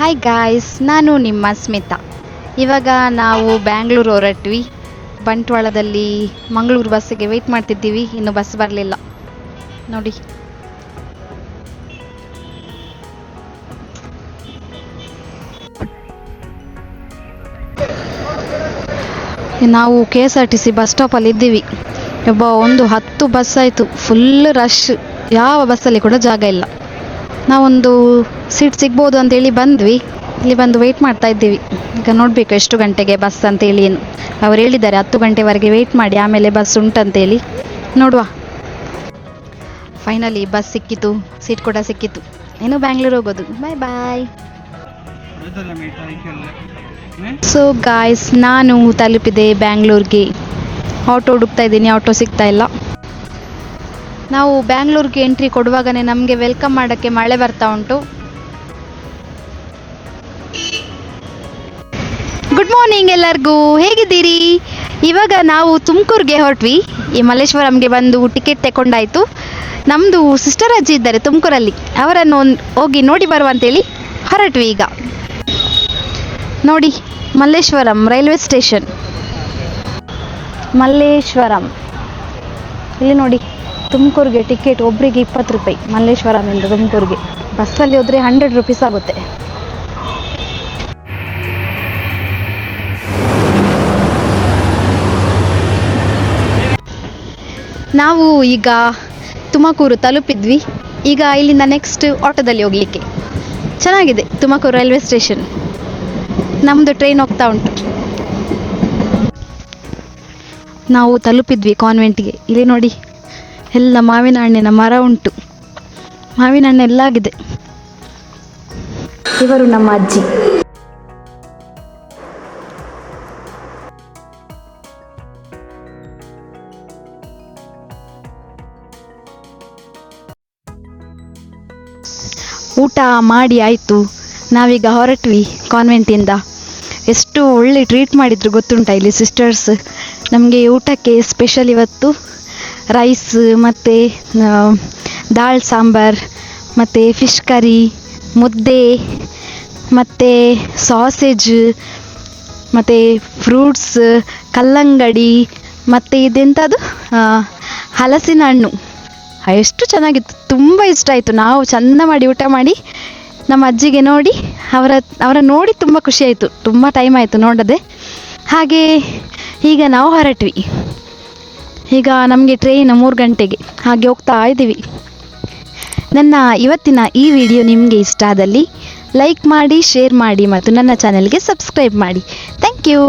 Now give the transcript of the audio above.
Hi guys, ನಾನು ನಿಮ್ಮ ಸ್ಮಿತಾ. ಇವಾಗ ನಾವು ಬ್ಯಾಂಗ್ಳೂರು ಹೊರಟ್ವಿ. ಬಂಟ್ವಾಳದಲ್ಲಿ ಮಂಗಳೂರು ಬಸ್ಸಿಗೆ ವೆಯ್ಟ್ ಮಾಡ್ತಿದ್ದೀವಿ. ಇನ್ನು ಬಸ್ ಬರಲಿಲ್ಲ ನೋಡಿ. ನಾವು KSRTC ಬಸ್ ಸ್ಟಾಪಲ್ಲಿ ಇದ್ದೀವಿ. ಒಂದು 10 ಬಸ್ ಆಯಿತು, ಫುಲ್ ರಶ್. ಯಾವ ಬಸ್ಸಲ್ಲಿ ಕೂಡ ಜಾಗ ಇಲ್ಲ. ನಾವೊಂದು ಸೀಟ್ ಸಿಗ್ಬೋದು ಅಂತೇಳಿ ಬಂದ್ವಿ. ಇಲ್ಲಿ ಬಂದು ವೆಯ್ಟ್ ಮಾಡ್ತಾ ಇದ್ದೀವಿ. ಈಗ ನೋಡಬೇಕು ಎಷ್ಟು ಗಂಟೆಗೆ ಬಸ್ ಅಂತೇಳಿ. ಏನು ಅವ್ರು ಹೇಳಿದ್ದಾರೆ 10 ಗಂಟೆವರೆಗೆ ವೆಯ್ಟ್ ಮಾಡಿ, ಆಮೇಲೆ ಬಸ್ ಉಂಟಂತೇಳಿ. ನೋಡುವ. ಫೈನಲಿ ಬಸ್ ಸಿಕ್ಕಿತು, ಸೀಟ್ ಕೂಡ ಸಿಕ್ಕಿತು. ಇನ್ನು ಬ್ಯಾಂಗ್ಳೂರು ಹೋಗೋದು. ಬಾಯ್ ಬಾಯ್. ಸೊ ಗಾಯ್ಸ್, ನಾನು ತಲುಪಿದೆ ಬ್ಯಾಂಗ್ಳೂರ್ಗೆ. ಆಟೋ ಹುಡುಕ್ತಾ ಇದ್ದೀನಿ, ಆಟೋ ಸಿಗ್ತಾ ಇಲ್ಲ. ನಾವು ಬ್ಯಾಂಗ್ಳೂರ್ಗೆ ಎಂಟ್ರಿ ಕೊಡುವಾಗನೇ ನಮಗೆ ವೆಲ್ಕಮ್ ಮಾಡೋಕ್ಕೆ ಮಳೆ ಬರ್ತಾ ಉಂಟು. ಗುಡ್ ಮಾರ್ನಿಂಗ್ ಎಲ್ಲರಿಗೂ, ಹೇಗಿದ್ದೀರಿ? ಇವಾಗ ನಾವು ತುಮಕೂರಿಗೆ ಹೊರಟ್ವಿ. ಈ ಮಲ್ಲೇಶ್ವರಂಗೆ ಬಂದು ಟಿಕೆಟ್ ತಗೊಂಡಾಯಿತು. ನಮ್ಮದು ಸಿಸ್ಟರ್ ಅಜ್ಜಿ ಇದ್ದಾರೆ ತುಮಕೂರಲ್ಲಿ, ಅವರನ್ನು ಹೋಗಿ ನೋಡಿ ಬರುವ ಅಂತೇಳಿ ಹೊರಟ್ವಿ. ಈಗ ನೋಡಿ, ಮಲ್ಲೇಶ್ವರಂ ರೈಲ್ವೆ ಸ್ಟೇಷನ್. ಮಲ್ಲೇಶ್ವರಂ ಇಲ್ಲಿ ನೋಡಿ. ತುಮಕೂರಿಗೆ ಟಿಕೆಟ್ ಒಬ್ಬರಿಗೆ 20 ರೂಪಾಯಿ. ಮಲ್ಲೇಶ್ವರಮಿಂದ ತುಮಕೂರಿಗೆ ಬಸ್ಸಲ್ಲಿ ಹೋದರೆ 100 ರೂಪೀಸ್ ಆಗುತ್ತೆ. ನಾವು ಈಗ ತುಮಕೂರು ತಲುಪಿದ್ವಿ. ಈಗ ಇಲ್ಲಿಂದ ನೆಕ್ಸ್ಟ್ ಆಟೋದಲ್ಲಿ ಹೋಗಲಿಕ್ಕೆ. ಚೆನ್ನಾಗಿದೆ ತುಮಕೂರು ರೈಲ್ವೆ ಸ್ಟೇಷನ್. ನಮ್ಮದು ಟ್ರೈನ್ ಹೋಗ್ತಾ ಉಂಟು. ನಾವು ತಲುಪಿದ್ವಿ ಕಾನ್ವೆಂಟ್ಗೆ. ಇಲ್ಲಿ ನೋಡಿ, ಎಲ್ಲ ಮಾವಿನ ಹಣ್ಣಿನ ಮರ ಉಂಟು. ಮಾವಿನ ಹಣ್ಣು ಎಲ್ಲ ಆಗಿದೆ. ಇವರು ನಮ್ಮ ಅಜ್ಜಿ. ಊಟ ಮಾಡಿ ಆಯಿತು. ನಾವೀಗ ಹೊರಟ್ವಿ ಕಾನ್ವೆಂಟಿಂದ. ಎಷ್ಟು ಒಳ್ಳೆ ಟ್ರೀಟ್ ಮಾಡಿದ್ರು ಗೊತ್ತುಂಟ ಇಲ್ಲಿ ಸಿಸ್ಟರ್ಸ್. ನಮಗೆ ಊಟಕ್ಕೆ ಸ್ಪೆಷಲ್ ಇವತ್ತು ರೈಸ್ ಮತ್ತು ದಾಲ್ ಸಾಂಬಾರ್ ಮತ್ತು ಫಿಶ್ ಕರಿ, ಮುದ್ದೆ ಮತ್ತು ಸಾಸೇಜ್ ಮತ್ತು ಫ್ರೂಟ್ಸ್, ಕಲ್ಲಂಗಡಿ ಮತ್ತು ಇದೆಂಥದ್ದು ಹಲಸಿನ ಹಣ್ಣು. ಎಷ್ಟು ಚೆನ್ನಾಗಿತ್ತು, ತುಂಬ ಇಷ್ಟ ಆಯಿತು. ನಾವು ಚೆಂದ ಮಾಡಿ ಊಟ ಮಾಡಿ ನಮ್ಮ ಅಜ್ಜಿಗೆ ನೋಡಿ ಅವರ ನೋಡಿ ತುಂಬ ಖುಷಿ ಆಯಿತು. ತುಂಬ ಟೈಮ್ ಆಯಿತು ನೋಡದೆ. ಹಾಗೆ ಈಗ ನಾವು ಹೊರಟ್ವಿ. ಈಗ ನಮಗೆ ಟ್ರೈನ್ 3 ಗಂಟೆಗೆ. ಹಾಗೆ ಹೋಗ್ತಾ ಇದ್ದೀವಿ. ನನ್ನ ಇವತ್ತಿನ ಈ ವಿಡಿಯೋ ನಿಮಗೆ ಇಷ್ಟ ಆದಲ್ಲಿ ಲೈಕ್ ಮಾಡಿ, ಶೇರ್ ಮಾಡಿ ಮತ್ತು ನನ್ನ ಚಾನೆಲ್ಗೆ ಸಬ್ಸ್ಕ್ರೈಬ್ ಮಾಡಿ. Thank you.